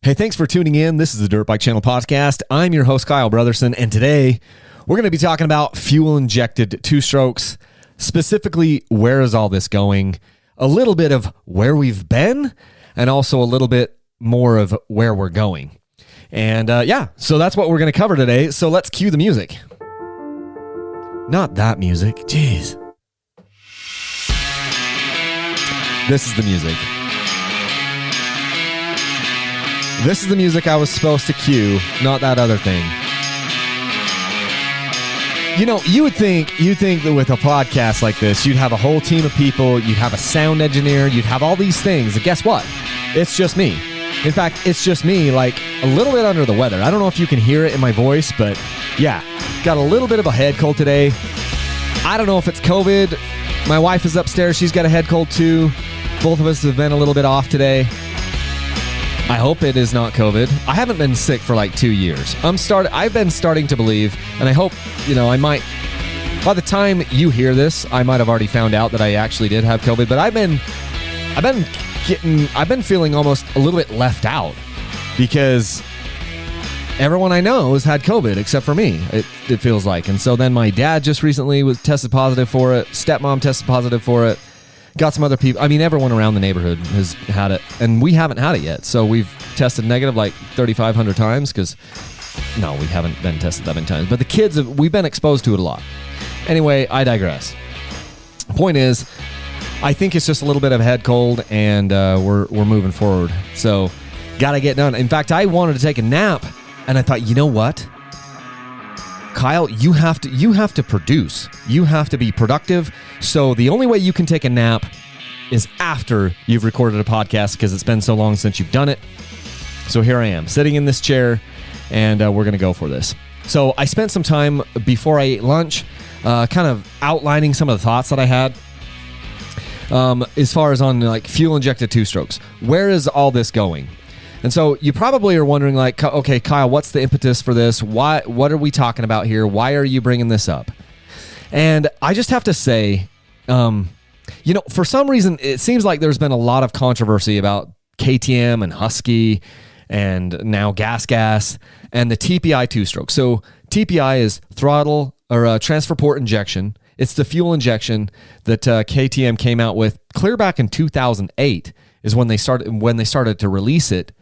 Hey, thanks for tuning in. This is the Dirt Bike Channel podcast. I'm your host, Kyle Brotherson, and today we're going to be talking about fuel-injected two-strokes, specifically where is all this going, a little bit of where we've been, and also a little bit more of where we're going. And so that's what we're going to cover today. So let's cue the music. Not that music. Jeez. This is the music. This is the music I was supposed to cue, not that other thing. You know, you'd think that with a podcast like this, you'd have a whole team of people, you'd have a sound engineer, you'd have all these things. And guess what? It's just me. In fact, it's just me, like a little bit under the weather. I don't know if you can hear it in my voice, but yeah, got a little bit of a head cold today. I don't know if it's COVID. My wife is upstairs. She's got a head cold too. Both of us have been a little bit off today. I hope it is not COVID. I haven't been sick for like 2 years. I've been starting to believe, and I hope, I might, by the time you hear this, I might have already found out that I actually did have COVID, but I've been feeling almost a little bit left out because everyone I know has had COVID except for me, it feels like. And so then my dad just recently was tested positive for it. Stepmom tested positive for it. Got some other people. I mean, everyone around the neighborhood has had it, and we haven't had it yet. So we've tested negative like 3,500 times because, no, we haven't been tested that many times. But the kids, we've been exposed to it a lot. Anyway, I digress. The point is, I think it's just a little bit of a head cold, and we're moving forward. So, got to get done. In fact, I wanted to take a nap, and I thought, you know what? Kyle, you have to produce. You have to be productive. So the only way you can take a nap is after you've recorded a podcast because it's been so long since you've done it. So here I am, sitting in this chair, and we're going to go for this. So I spent some time before I ate lunch kind of outlining some of the thoughts that I had as far as on like fuel-injected two-strokes. Where is all this going? And so you probably are wondering, like, okay, Kyle, what's the impetus for this? What are we talking about here? Why are you bringing this up? And I just have to say, for some reason, it seems like there's been a lot of controversy about KTM and Husky and now Gas and the TPI two-stroke. So TPI is throttle or transfer port injection. It's the fuel injection that KTM came out with clear back in 2008 is when they started to release it.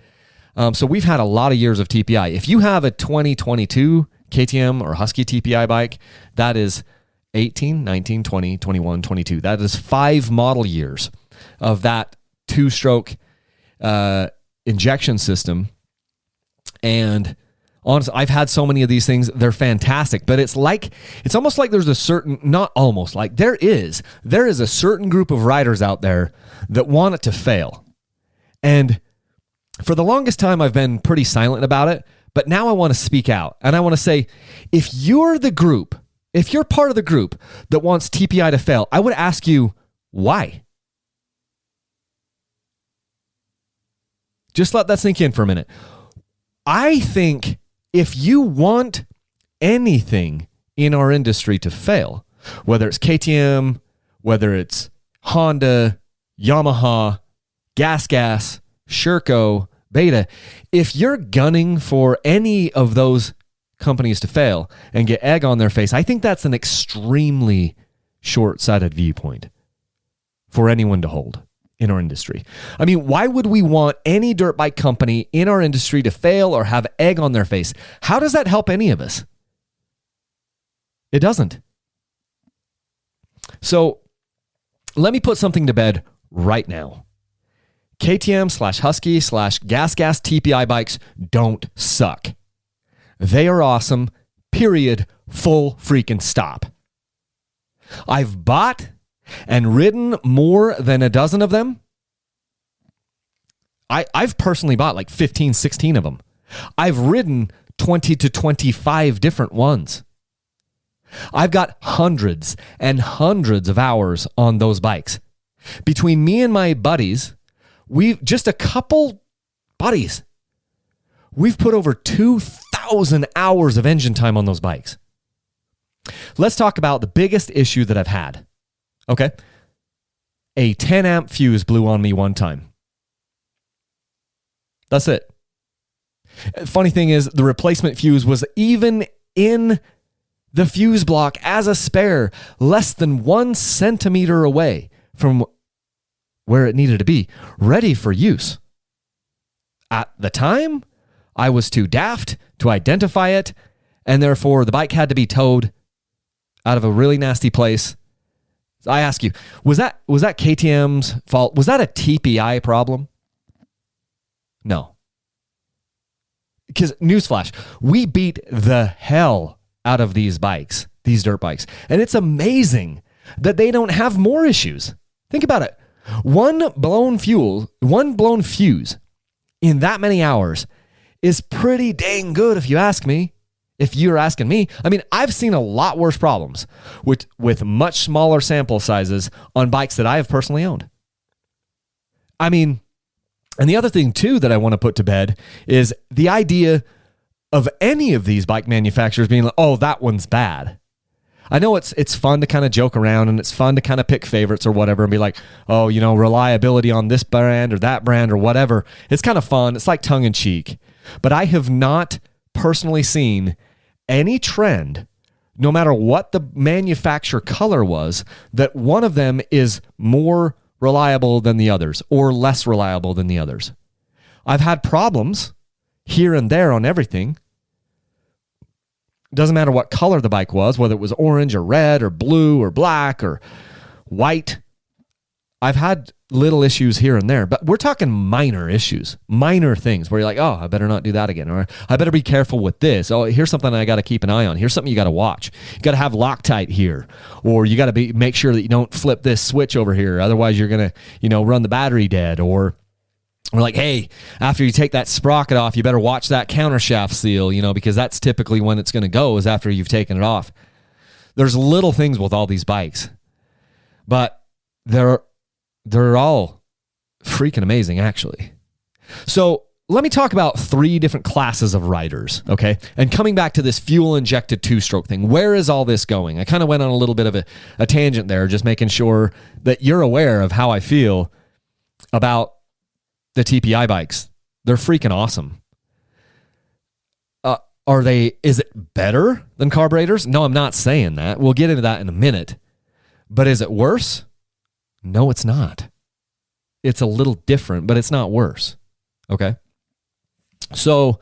So we've had a lot of years of TPI. If you have a 2022 KTM or Husky TPI bike, that is 18, 19, 20, 21, 22. That is 5 model years of that two-stroke injection system. And honestly, I've had so many of these things. They're fantastic, but it's almost like there's a certain, not almost like there is a certain group of riders out there that want it to fail. And for the longest time, I've been pretty silent about it, but now I want to speak out. And I want to say, if you're part of the group that wants TPI to fail, I would ask you, why? Just let that sink in for a minute. I think if you want anything in our industry to fail, whether it's KTM, whether it's Honda, Yamaha, Gas, Sherco, Beta, if you're gunning for any of those companies to fail and get egg on their face, I think that's an extremely short-sighted viewpoint for anyone to hold in our industry. I mean, why would we want any dirt bike company in our industry to fail or have egg on their face? How does that help any of us? It doesn't. So let me put something to bed right now. KTM/Husky/Gas TPI bikes don't suck. They are awesome, period, full freaking stop. I've bought and ridden more than a dozen of them. I've personally bought like 15, 16 of them. I've ridden 20 to 25 different ones. I've got hundreds and hundreds of hours on those bikes. Between me and my buddies, just a couple buddies, we've put over 2,000 hours of engine time on those bikes. Let's talk about the biggest issue that I've had. Okay. A 10 amp fuse blew on me one time. That's it. Funny thing is, the replacement fuse was even in the fuse block as a spare, less than 1 centimeter away from where it needed to be, ready for use. At the time, I was too daft to identify it, and therefore the bike had to be towed out of a really nasty place. So I ask you, was that KTM's fault? Was that a TPI problem? No. Because newsflash, we beat the hell out of these bikes, these dirt bikes. And it's amazing that they don't have more issues. Think about it. One blown fuse in that many hours is pretty dang good if you ask me. If you're asking me, I mean, I've seen a lot worse problems with much smaller sample sizes on bikes that I have personally owned. I mean, and the other thing too that I want to put to bed is the idea of any of these bike manufacturers being like, oh, that one's bad. I know it's fun to kind of joke around and it's fun to kind of pick favorites or whatever and be like, oh, you know, reliability on this brand or that brand or whatever. It's kind of fun. It's like tongue in cheek. But I have not personally seen any trend, no matter what the manufacturer color was, that one of them is more reliable than the others or less reliable than the others. I've had problems here and there on everything. Doesn't matter what color the bike was, whether it was orange or red or blue or black or white. I've had little issues here and there, but we're talking minor issues, minor things where you're like, oh, I better not do that again. Or I better be careful with this. Oh, here's something I got to keep an eye on. Here's something you got to watch. You got to have Loctite here, or you got to make sure that you don't flip this switch over here. Otherwise you're going to, run the battery dead. Or we're like, hey, after you take that sprocket off, you better watch that countershaft seal, because that's typically when it's going to go is after you've taken it off. There's little things with all these bikes, but they're all freaking amazing, actually. So let me talk about 3 different classes of riders, okay? And coming back to this fuel-injected 2-stroke thing, where is all this going? I kind of went on a little bit of a tangent there, just making sure that you're aware of how I feel about the TPI bikes. They're freaking awesome. Is it better than carburetors? No, I'm not saying that. We'll get into that in a minute. But is it worse? No, it's not. It's a little different, but it's not worse. Okay? So,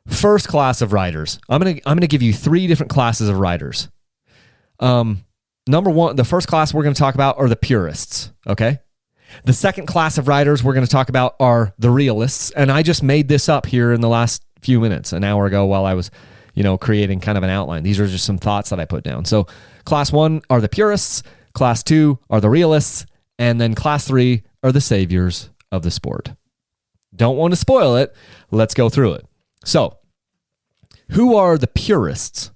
first class of riders. I'm gonna give you 3 different classes of riders. Number 1, the first class we're going to talk about are the purists. Okay? The second class of riders we're going to talk about are the realists, and I just made this up here in the last few minutes, an hour ago, while I was, creating kind of an outline. These are just some thoughts that I put down. So, class 1 are the purists. Class 2 are the realists, and then class 3 are the saviors of the sport. Don't want to spoil it. Let's go through it. So, who are the purists?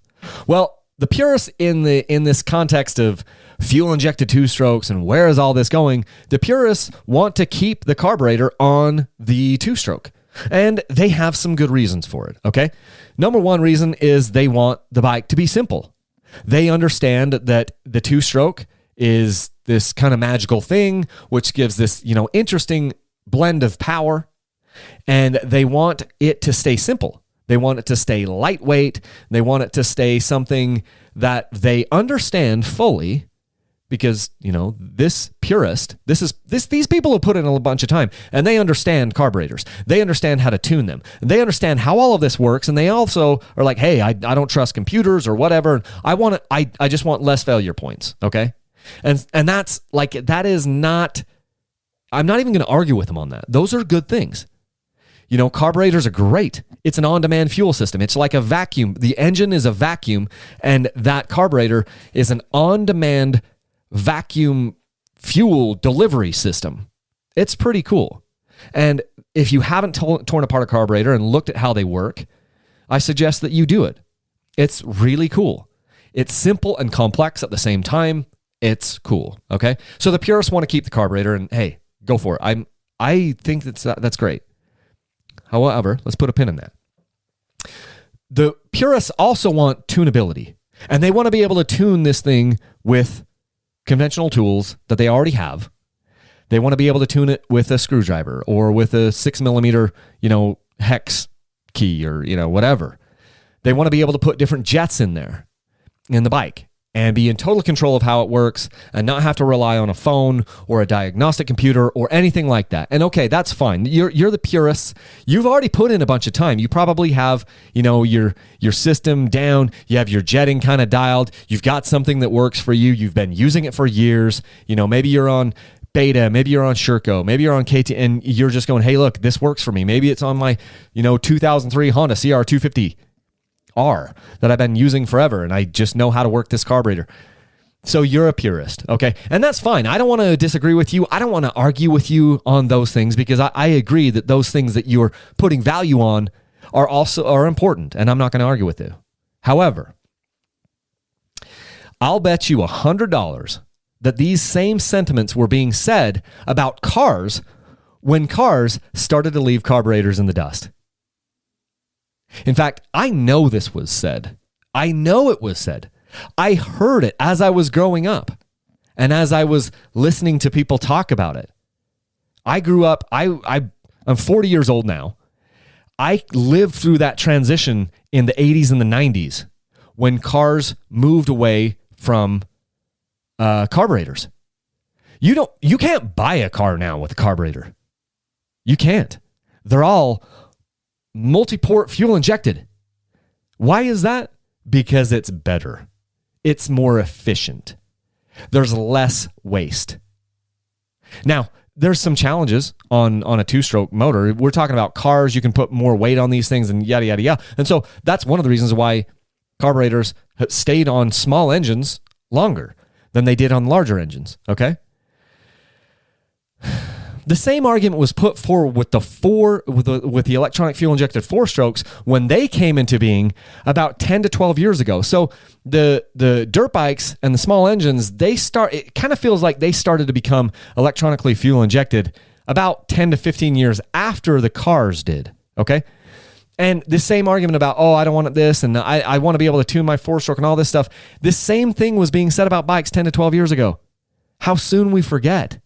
Well, the purists in this context of fuel-injected 2-strokes and where is all this going, the purists want to keep the carburetor on the 2-stroke, and they have some good reasons for it, okay? Number 1 reason is they want the bike to be simple. They understand that the 2-stroke is this kind of magical thing, which gives this, interesting blend of power. And they want it to stay simple. They want it to stay lightweight. They want it to stay something that they understand fully because, this purist, these people have put in a bunch of time and they understand carburetors. They understand how to tune them. They understand how all of this works. And they also are like, hey, I don't trust computers or whatever. I just want less failure points. Okay. And that's like, that is not, I'm not even going to argue with them on that. Those are good things. Carburetors are great. It's an on-demand fuel system. It's like a vacuum. The engine is a vacuum, and that carburetor is an on-demand vacuum fuel delivery system. It's pretty cool. And if you haven't torn apart a carburetor and looked at how they work, I suggest that you do it. It's really cool. It's simple and complex at the same time. It's cool, okay? So the purists want to keep the carburetor, and hey, go for it. I think that's great. However, let's put a pin in that. The purists also want tunability, and they want to be able to tune this thing with conventional tools that they already have. They want to be able to tune it with a screwdriver or with a 6mm, hex key or, whatever. They want to be able to put different jets in there in the bike and be in total control of how it works and not have to rely on a phone or a diagnostic computer or anything like that. And okay, that's fine. You're the purists. You've already put in a bunch of time. You probably have, your system down. You have your jetting kind of dialed. You've got something that works for you. You've been using it for years. Maybe you're on beta, maybe you're on Sherco, maybe you're on KT, and you're just going, hey, look, this works for me. Maybe it's on my, 2003 Honda CR250R that I've been using forever, and I just know how to work this carburetor. So you're a purist, okay? And that's fine. I don't want to disagree with you. I don't want to argue with you on those things because I agree that those things that you're putting value on are important, and I'm not going to argue with you. However, I'll bet you $100 that these same sentiments were being said about cars when cars started to leave carburetors in the dust. In fact, I know this was said. I know it was said. I heard it as I was growing up and as I was listening to people talk about it. I grew up, I'm 40 years old now. I lived through that transition in the 80s and the 90s when cars moved away from carburetors. You can't buy a car now with a carburetor. You can't. They're all multi-port fuel injected. Why is that? Because it's better. It's more efficient. There's less waste. Now, there's some challenges on a two-stroke motor. We're talking about cars. You can put more weight on these things and yada, yada, yada. And so that's one of the reasons why carburetors have stayed on small engines longer than they did on larger engines, okay? The same argument was put forward with the electronic fuel injected four strokes when they came into being about 10 to 12 years ago. So the dirt bikes and the small engines, it kind of feels like they started to become electronically fuel injected about 10 to 15 years after the cars did, okay? And this same argument about, I don't want this and I want to be able to tune my four stroke and all this stuff. This same thing was being said about bikes 10 to 12 years ago. How soon we forget.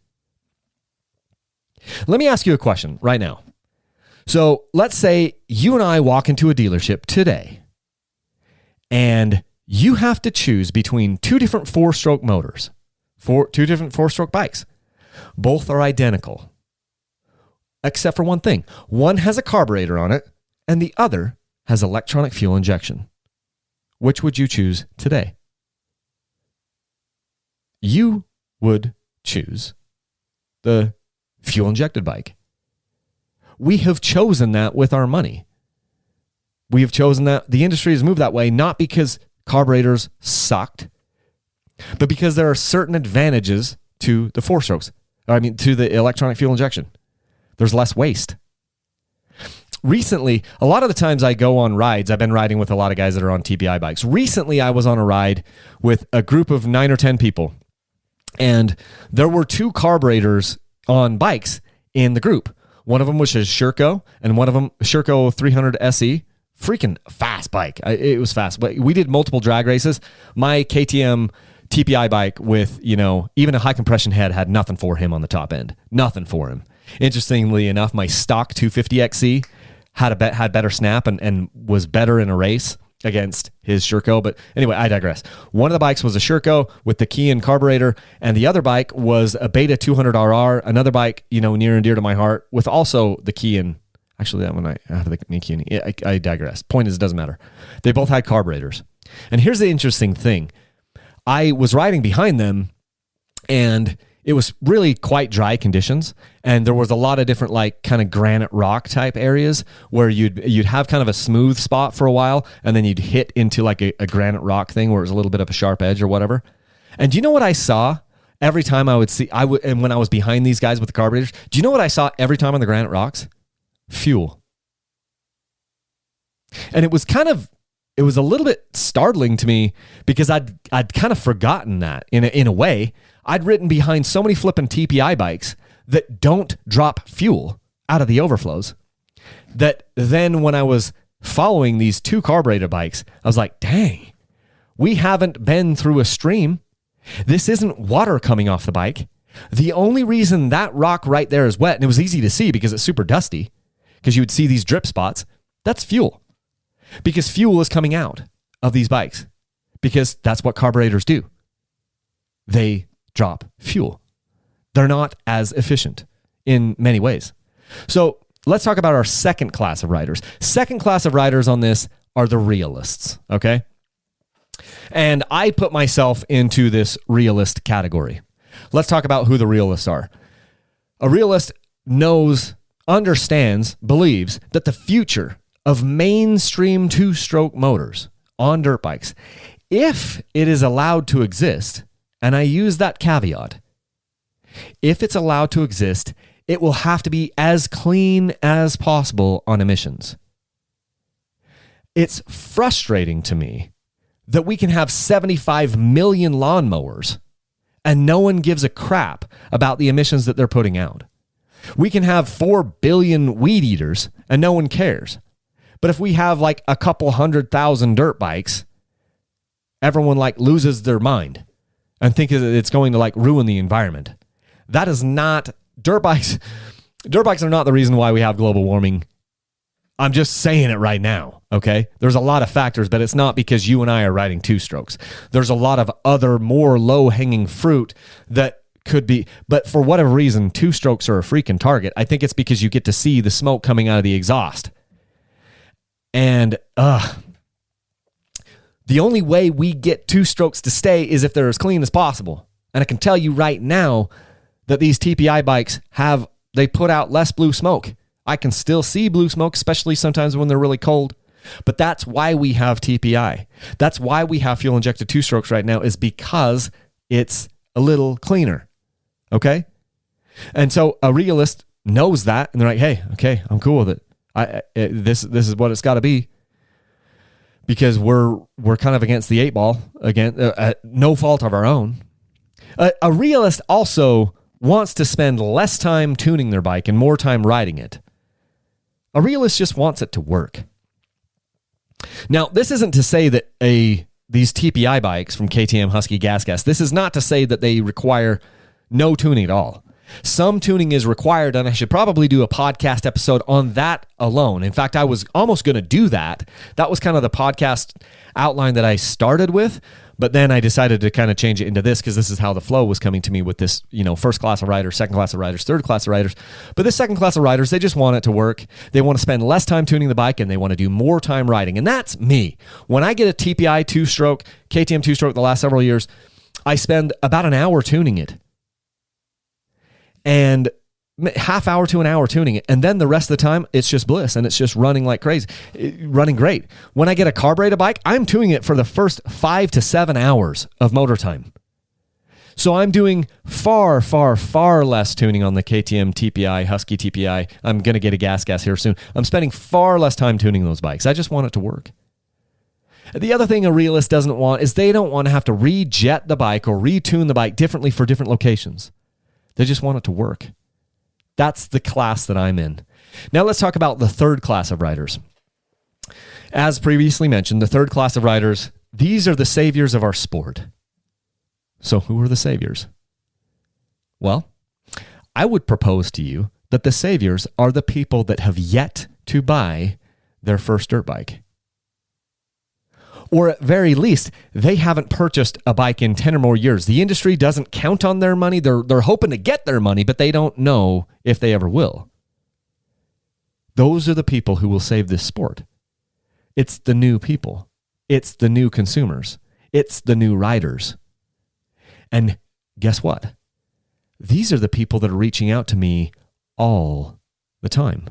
Let me ask you a question right now. So let's say you and I walk into a dealership today and you have to choose between two different four-stroke motors, two different four-stroke bikes. Both are identical, except for one thing. One has a carburetor on it and the other has electronic fuel injection. Which would you choose today? You would choose the fuel-injected bike. We have chosen that with our money. We have chosen that. The industry has moved that way, not because carburetors sucked, but because there are certain advantages to the to the electronic fuel injection. There's less waste. Recently, a lot of the times I go on rides, I've been riding with a lot of guys that are on TPI bikes. Recently, I was on a ride with a group of 9 or 10 people, and there were two carburetors on bikes in the group. One of them was a Sherco, and one of them, Sherco 300 SE. Freaking fast bike. It was fast. But we did multiple drag races. My KTM TPI bike with, even a high compression head had nothing for him on the top end. Nothing for him. Interestingly enough, my stock 250XE had better snap and was better in a race against his Sherco. But anyway, I digress. One of the bikes was a Sherco with the Kean carburetor, and the other bike was a Beta 200RR, another bike, near and dear to my heart, with also the Kean. Actually, that one I have the Kean. I digress. Point is, it doesn't matter. They both had carburetors. And here's the interesting thing. I was riding behind them, and it was really quite dry conditions, and there was a lot of different kind of granite rock type areas where you'd have kind of a smooth spot for a while, and then you'd hit into a granite rock thing where it was a little bit of a sharp edge or whatever. And do you know what I saw every time and when I was behind these guys with the carburetors? Do you know what I saw every time on the granite rocks? Fuel. And it was a little bit startling to me because I'd kind of forgotten that in a way. I'd ridden behind so many flipping TPI bikes that don't drop fuel out of the overflows that then when I was following these two carburetor bikes, I was like, dang, we haven't been through a stream. This isn't water coming off the bike. The only reason that rock right there is wet, and it was easy to see because it's super dusty, because you would see these drip spots. That's fuel. Because fuel is coming out of these bikes. Because that's what carburetors do. They drop fuel. They're not as efficient in many ways. So let's talk about our second class of riders. Second class of riders on this are the realists, okay? And I put myself into this realist category. Let's talk about who the realists are. A realist knows, understands, believes that the future of mainstream two-stroke motors on dirt bikes, if it is allowed to exist, and I use that caveat, if it's allowed to exist, it will have to be as clean as possible on emissions. It's frustrating to me that we can have 75 million lawnmowers and no one gives a crap about the emissions that they're putting out. We can have 4 billion weed eaters and no one cares. But if we have like a couple 100,000 dirt bikes, everyone like loses their mind and think that it's going to like ruin the environment. That is not dirt bikes. Dirt bikes are not the reason why we have global warming. I'm just saying it right now, okay? There's a lot of factors, but it's not because you and I are riding two strokes. There's a lot of other more low-hanging fruit that could be, but for whatever reason, two strokes are a freaking target. I think it's because you get to see the smoke coming out of the exhaust. And the only way we get two strokes to stay is if they're as clean as possible. And I can tell you right now that these TPI bikes they put out less blue smoke. I can still see blue smoke, especially sometimes when they're really cold. But that's why we have TPI. That's why we have fuel injected two strokes right now, is because it's a little cleaner. Okay? And so a realist knows that and they're like, hey, okay, I'm cool with it. This is what it's got to be, because we're kind of against the eight ball, again, no fault of our own. A realist also wants to spend less time tuning their bike and more time riding it. A realist just wants it to work. Now, this isn't to say that these TPI bikes from KTM, Husky, Gas, this is not to say that they require no tuning at all. Some tuning is required, and I should probably do a podcast episode on that alone. In fact, I was almost going to do that. That was kind of the podcast outline that I started with, but then I decided to kind of change it into this because this is how the flow was coming to me with this, first class of riders, second class of riders, third class of riders. But this second class of riders, they just want it to work. They want to spend less time tuning the bike and they want to do more time riding. And that's me. When I get a TPI two-stroke, KTM two-stroke the last several years, I spend about an hour tuning it. And half hour to an hour tuning it. And then the rest of the time, it's just bliss and it's just running like crazy, running great. When I get a carbureted bike, I'm tuning it for the first 5 to 7 hours of motor time. So I'm doing far, far, far less tuning on the KTM TPI, Husky TPI. I'm going to get a gas here soon. I'm spending far less time tuning those bikes. I just want it to work. The other thing a realist doesn't want is they don't want to have to rejet the bike or retune the bike differently for different locations. They just want it to work. That's the class that I'm in. Now let's talk about the third class of riders. As previously mentioned, the third class of riders, these are the saviors of our sport. So who are the saviors? Well, I would propose to you that the saviors are the people that have yet to buy their first dirt bike. Or at very least, they haven't purchased a bike in 10 or more years. The industry doesn't count on their money. They're hoping to get their money, but they don't know if they ever will. Those are the people who will save this sport. It's the new people. It's the new consumers. It's the new riders. And guess what? These are the people that are reaching out to me all the time.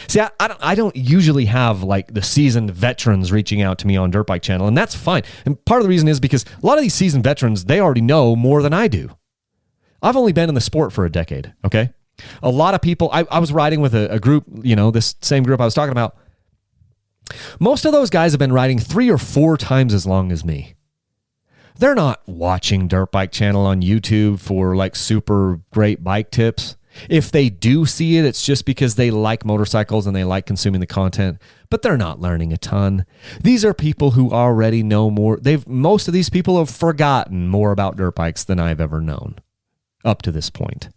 See, I don't usually have like the seasoned veterans reaching out to me on Dirt Bike Channel, and that's fine. And part of the reason is because a lot of these seasoned veterans, they already know more than I do. I've only been in the sport for a decade, okay? A lot of people, I was riding with a group, this same group I was talking about. Most of those guys have been riding 3 or 4 times as long as me. They're not watching Dirt Bike Channel on YouTube for like super great bike tips. If they do see it, it's just because they like motorcycles and they like consuming the content, but they're not learning a ton. These are people who already know more. Most of these people have forgotten more about dirt bikes than I've ever known up to this point.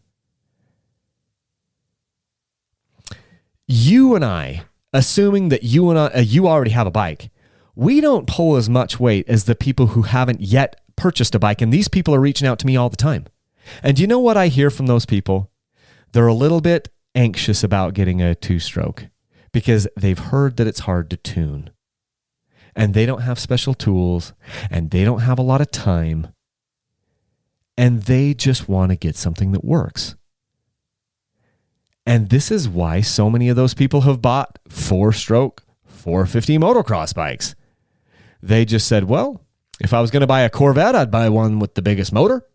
You and I, assuming that you and you already have a bike, we don't pull as much weight as the people who haven't yet purchased a bike. And these people are reaching out to me all the time. And do you know what I hear from those people? They're a little bit anxious about getting a 2-stroke because they've heard that it's hard to tune. And they don't have special tools, and they don't have a lot of time. And they just want to get something that works. And this is why so many of those people have bought 4-stroke 450 motocross bikes. They just said, well, if I was going to buy a Corvette, I'd buy one with the biggest motor,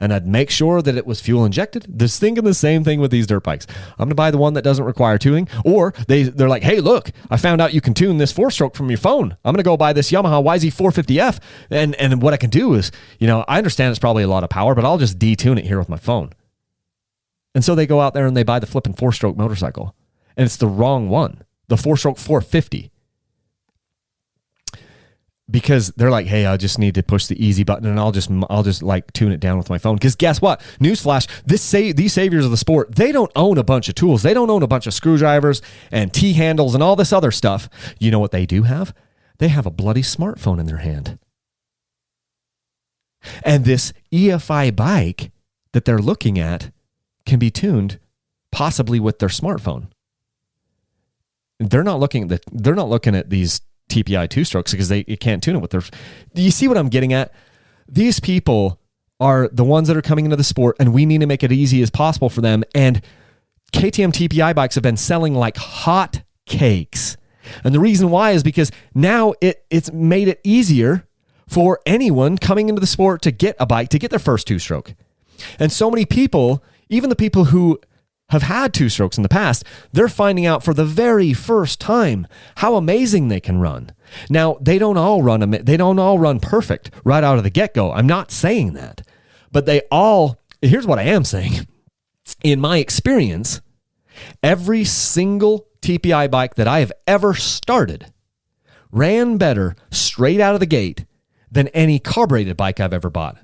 and I'd make sure that it was fuel injected. They're thinking the same thing with these dirt bikes. I'm going to buy the one that doesn't require tuning. Or they're like, hey, look, I found out you can tune this 4-stroke from your phone. I'm going to go buy this Yamaha YZ450F. And what I can do is, I understand it's probably a lot of power, but I'll just detune it here with my phone. And so they go out there and they buy the flipping 4-stroke motorcycle. And it's the wrong one, the 4-stroke 450. Because they're like, hey, I just need to push the easy button and I'll just like tune it down with my phone. Because guess what? Newsflash, these saviors of the sport, they don't own a bunch of tools. They don't own a bunch of screwdrivers and T-handles and all this other stuff. You know what they do have? They have a bloody smartphone in their hand. And this EFI bike that they're looking at can be tuned possibly with their smartphone. They're not looking at these TPI 2-strokes because they can't tune it with their. Do you see what I'm getting at? These people are the ones that are coming into the sport, and we need to make it easy as possible for them. And KTM TPI bikes have been selling like hot cakes. And the reason why is because now it's made it easier for anyone coming into the sport to get a bike, to get their first 2-stroke. And so many people, even the people who have had 2-strokes in the past, they're finding out for the very first time how amazing they can run. Now, they don't all run perfect right out of the get-go. I'm not saying that. But here's what I am saying. In my experience, every single TPI bike that I have ever started ran better straight out of the gate than any carbureted bike I've ever bought.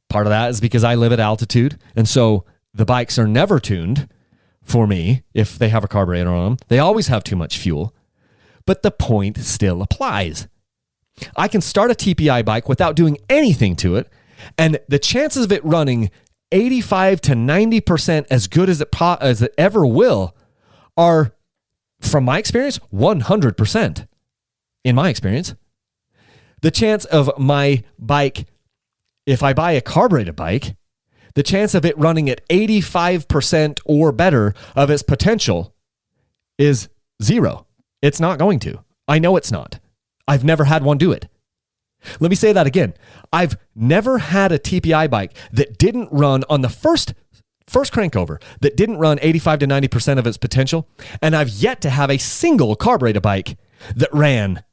Part of that is because I live at altitude, and so the bikes are never tuned for me if they have a carburetor on them. They always have too much fuel. But the point still applies. I can start a TPI bike without doing anything to it, and the chances of it running 85 to 90% as good as it ever will are, from my experience, 100%. In my experience. The chance of my bike, if I buy a carbureted bike, the chance of it running at 85% or better of its potential is 0. It's not going to. I know it's not. I've never had one do it. Let me say that again. I've never had a TPI bike that didn't run on the first crank over, that didn't run 85 to 90% of its potential, and I've yet to have a single carbureted bike that ran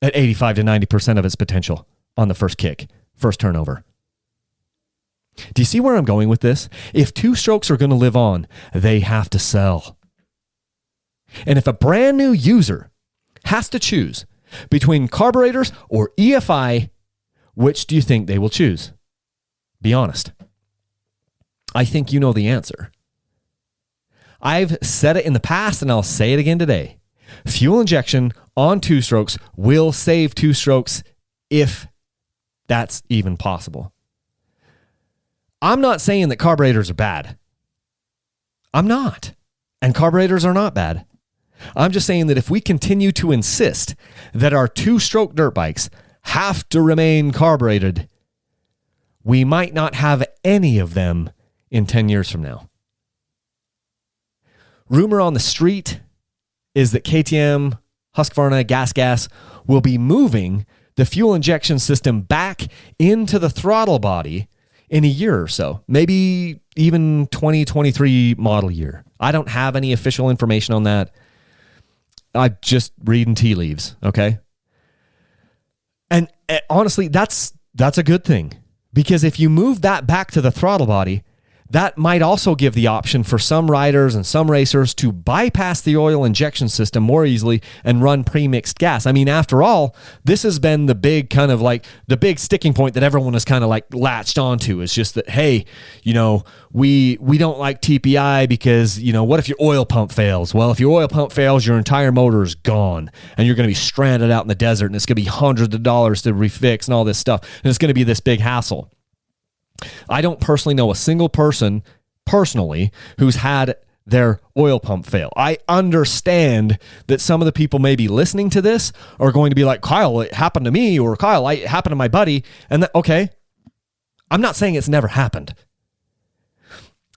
at 85 to 90% of its potential on the first kick, first turnover. Do you see where I'm going with this? If 2-strokes are going to live on, they have to sell. And if a brand new user has to choose between carburetors or EFI, which do you think they will choose? Be honest. I think you know the answer. I've said it in the past and I'll say it again today. Fuel injection on 2-strokes will save 2-strokes if that's even possible. I'm not saying that carburetors are bad. I'm not. And carburetors are not bad. I'm just saying that if we continue to insist that our 2-stroke dirt bikes have to remain carbureted, we might not have any of them in 10 years from now. Rumor on the street is that KTM, Husqvarna, Gas will be moving the fuel injection system back into the throttle body in a year or so, maybe even 2023 model year. I don't have any official information on that. I'm just reading tea leaves, okay? And honestly, that's a good thing, because if you move that back to the throttle body, that might also give the option for some riders and some racers to bypass the oil injection system more easily and run pre-mixed gas. I mean, after all, this has been the big kind of like the big sticking point that everyone has kind of like latched onto. Is just that, hey, you know, we don't like TPI because, you know, what if your oil pump fails? Well, if your oil pump fails, your entire motor is gone and you're going to be stranded out in the desert and it's going to be hundreds of dollars to refix and all this stuff. And it's going to be this big hassle. I don't personally know a single person personally who's had their oil pump fail. I understand that some of the people maybe listening to this are going to be like, Kyle, it happened to me, or Kyle, it happened to my buddy. And okay, I'm not saying it's never happened.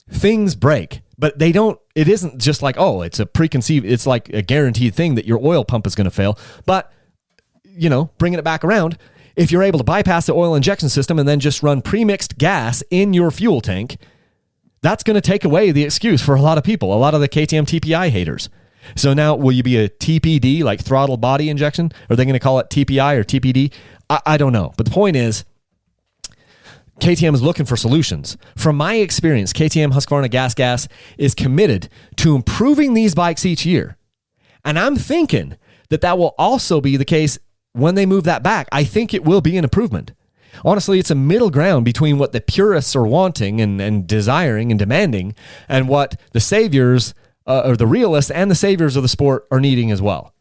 Things break, but it isn't just like, oh, it's it's like a guaranteed thing that your oil pump is going to fail. But, you know, bringing it back around, if you're able to bypass the oil injection system and then just run premixed gas in your fuel tank, that's going to take away the excuse for a lot of people, a lot of the KTM TPI haters. So now, will you be a TPD, like throttle body injection? Are they going to call it TPI or TPD? I don't know. But the point is, KTM is looking for solutions. From my experience, KTM Husqvarna Gas is committed to improving these bikes each year. And I'm thinking that will also be the case when they move that back. I think it will be an improvement. Honestly, it's a middle ground between what the purists are wanting and desiring and demanding and what the saviors or the realists and the saviors of the sport are needing as well.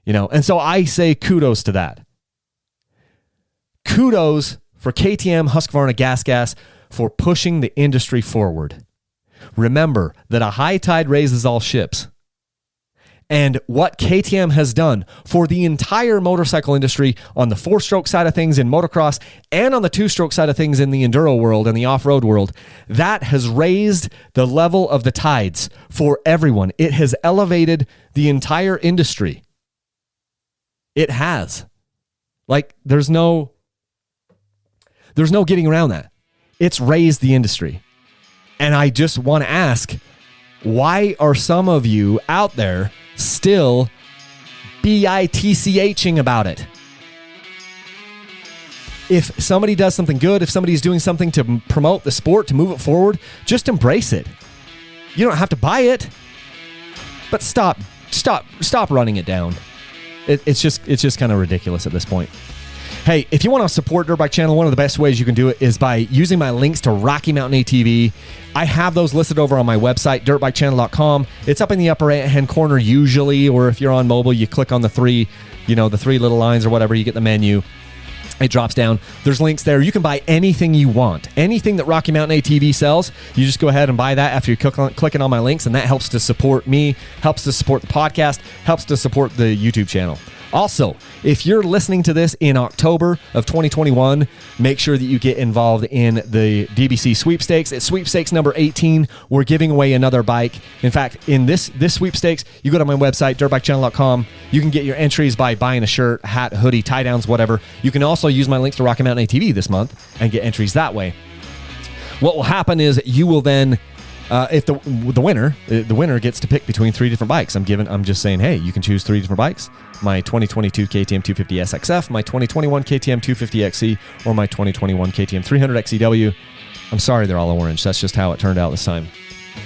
You know, and so I say kudos to that. Kudos for KTM Husqvarna Gas for pushing the industry forward. Remember that a high tide raises all ships. And what KTM has done for the entire motorcycle industry on the four-stroke side of things in motocross and on the two-stroke side of things in the enduro world and the off-road world, that has raised the level of the tides for everyone. It has elevated the entire industry. It has. Like, there's no getting around that. It's raised the industry. And I just want to ask, why are some of you out there still bitching about it? If somebody does something good, if somebody's doing something to promote the sport, to move it forward, just embrace it. You don't have to buy it, but stop running it down. It's just kind of ridiculous at this point. Hey, if you want to support Dirt Bike Channel, one of the best ways you can do it is by using my links to Rocky Mountain ATV. I have those listed over on my website, dirtbikechannel.com. It's up in the upper right-hand corner usually, or if you're on mobile, you click on the three little lines or whatever, you get the menu. It drops down. There's links there. You can buy anything you want. Anything that Rocky Mountain ATV sells, you just go ahead and buy that after you're clicking on my links, and that helps to support me, helps to support the podcast, helps to support the YouTube channel. Also, if you're listening to this in October of 2021, make sure that you get involved in the DBC sweepstakes. It's sweepstakes number 18. We're giving away another bike. In fact, in this sweepstakes, you go to my website, dirtbikechannel.com. You can get your entries by buying a shirt, hat, hoodie, tie downs, whatever. You can also use my links to Rocky Mountain ATV this month and get entries that way. What will happen is you will then, if the winner gets to pick between three different bikes. I'm just saying, hey, you can choose three different bikes. My 2022 KTM 250 SXF, my 2021 KTM 250 XC, or my 2021 KTM 300 XCW. I'm sorry they're all orange. That's just how it turned out this time.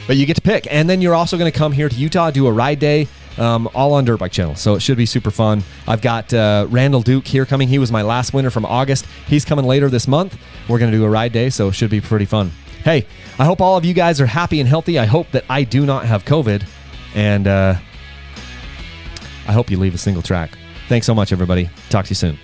But you get to pick. And then you're also going to come here to Utah, do a ride day, all on Dirt Bike Channel. So it should be super fun. I've got Randall Duke here coming. He was my last winner from August. He's coming later this month. We're going to do a ride day, so it should be pretty fun. Hey, I hope all of you guys are happy and healthy. I hope that I do not have COVID. And I hope you leave a single track. Thanks so much, everybody. Talk to you soon.